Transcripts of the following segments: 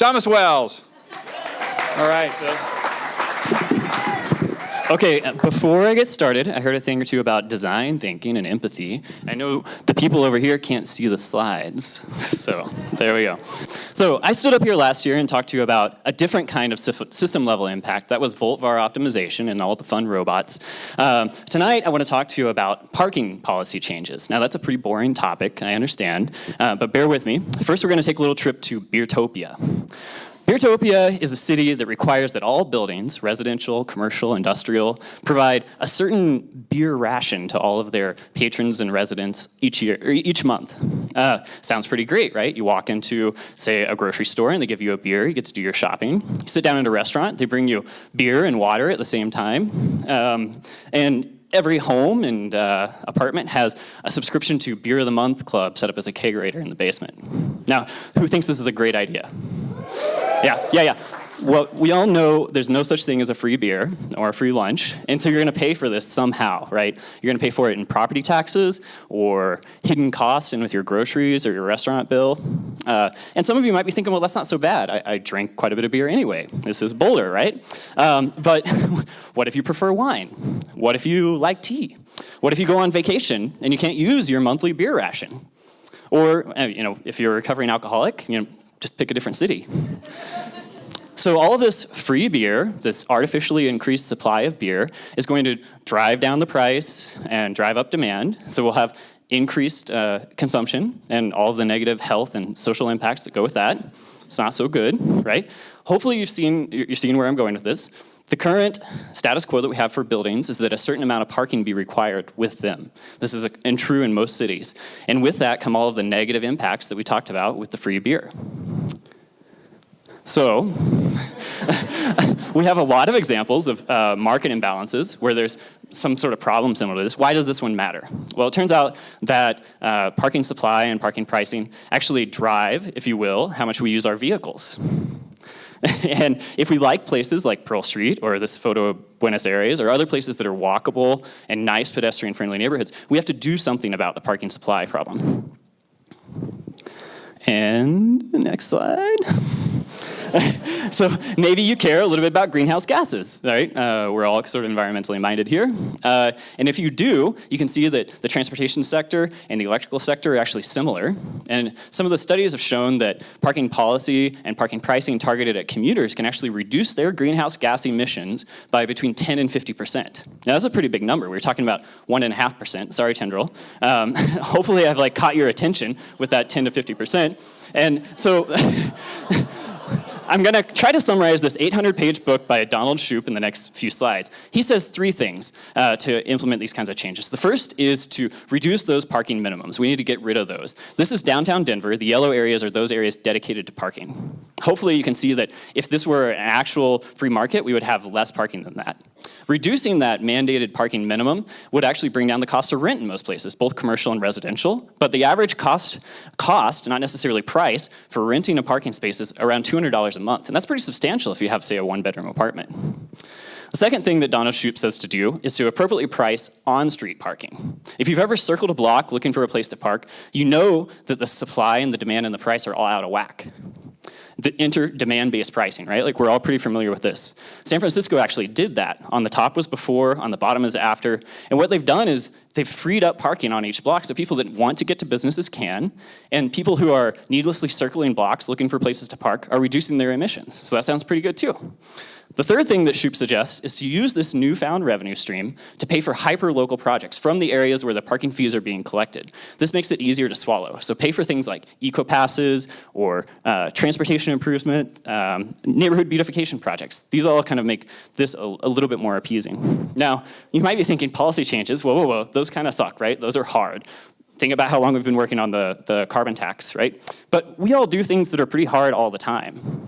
Thomas Wells. All right. Okay, before I get started, I heard a thing or two about design thinking and empathy. I know the people over here can't see the slides, so there we go. So I stood up here last year and talked to you about a different kind of system-level impact. That was volt-var optimization and all the fun robots. Tonight, I want to talk to you about parking policy changes. Now, that's a pretty boring topic, I understand, but bear with me. First, we're going to take a little trip to Beertopia. Beertopia is a city that requires that all buildings, residential, commercial, industrial, provide a certain beer ration to all of their patrons and residents each month. Sounds pretty great, right? You walk into, say, a grocery store and they give you a beer, you get to do your shopping. You sit down at a restaurant, they bring you beer and water at the same time. And every home and apartment has a subscription to Beer of the Month Club set up as a kegerator in the basement. Now, who thinks this is a great idea? Yeah. Well, we all know there's no such thing as a free beer or a free lunch, and so you're going to pay for this somehow, right? You're going to pay for it in property taxes or hidden costs in with your groceries or your restaurant bill. And some of you might be thinking, well, that's not so bad. I drank quite a bit of beer anyway. This is Boulder, right? But what if you prefer wine? What if you like tea? What if you go on vacation and you can't use your monthly beer ration? Or, if you're a recovering alcoholic, just pick a different city. So all of this free beer, this artificially increased supply of beer, is going to drive down the price and drive up demand. So we'll have increased consumption and all of the negative health and social impacts that go with that. It's not so good, right? Hopefully you're seeing where I'm going with this. The current status quo that we have for buildings is that a certain amount of parking be required with them. This is true in most cities. And with that come all of the negative impacts that we talked about with the free beer. So, we have a lot of examples of market imbalances where there's some sort of problem similar to this. Why does this one matter? Well, it turns out that parking supply and parking pricing actually drive, if you will, how much we use our vehicles. And if we like places like Pearl Street or this photo of Buenos Aires or other places that are walkable and nice pedestrian-friendly neighborhoods, we have to do something about the parking supply problem. And the next slide. So maybe you care a little bit about greenhouse gases, right? We're all sort of environmentally minded here. And if you do, you can see that the transportation sector and the electrical sector are actually similar. And some of the studies have shown that parking policy and parking pricing targeted at commuters can actually reduce their greenhouse gas emissions by between 10 and 50%. Now that's a pretty big number. We're talking about 1.5%. Sorry, Tendril. Hopefully I've caught your attention with that 10 to 50%. And so I'm going to try to summarize this 800-page book by Donald Shoup in the next few slides. He says three things to implement these kinds of changes. The first is to reduce those parking minimums. We need to get rid of those. This is downtown Denver. The yellow areas are those areas dedicated to parking. Hopefully you can see that if this were an actual free market, we would have less parking than that. Reducing that mandated parking minimum would actually bring down the cost of rent in most places, both commercial and residential. But the average cost, not necessarily price, for renting a parking space is around $200 a month. And that's pretty substantial if you have, say, a one-bedroom apartment. The second thing that Donald Shoup says to do is to appropriately price on-street parking. If you've ever circled a block looking for a place to park, you know that the supply and the demand and the price are all out of whack. The inter-demand-based pricing, right? We're all pretty familiar with this. San Francisco actually did that. On the top was before, on the bottom is after. And what they've done is they've freed up parking on each block so people that want to get to businesses can, and people who are needlessly circling blocks looking for places to park are reducing their emissions. So that sounds pretty good too. The third thing that Shoup suggests is to use this newfound revenue stream to pay for hyper-local projects from the areas where the parking fees are being collected. This makes it easier to swallow. So pay for things like eco-passes or transportation improvement, neighborhood beautification projects. These all kind of make this a little bit more appeasing. Now, you might be thinking policy changes, whoa, those kind of suck, right? Those are hard. Think about how long we've been working on the carbon tax, right? But we all do things that are pretty hard all the time.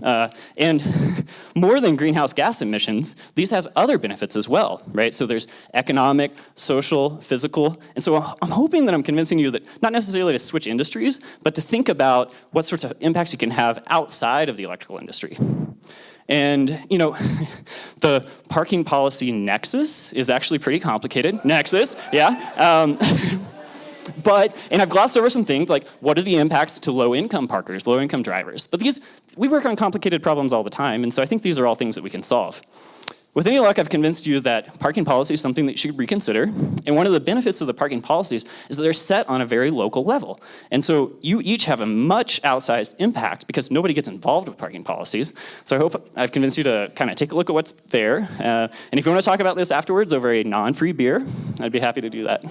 And more than greenhouse gas emissions, these have other benefits as well, right? So there's economic, social, physical. And so I'm hoping that I'm convincing you that not necessarily to switch industries, but to think about what sorts of impacts you can have outside of the electrical industry. And, the parking policy nexus is actually pretty complicated. Nexus, yeah. And I've glossed over some things like what are the impacts to low-income parkers, low-income drivers. But we work on complicated problems all the time, and so I think these are all things that we can solve. With any luck, I've convinced you that parking policy is something that you should reconsider. And one of the benefits of the parking policies is that they're set on a very local level. And so you each have a much outsized impact because nobody gets involved with parking policies. So I hope I've convinced you to kind of take a look at what's there. And if you want to talk about this afterwards over a non-free beer, I'd be happy to do that.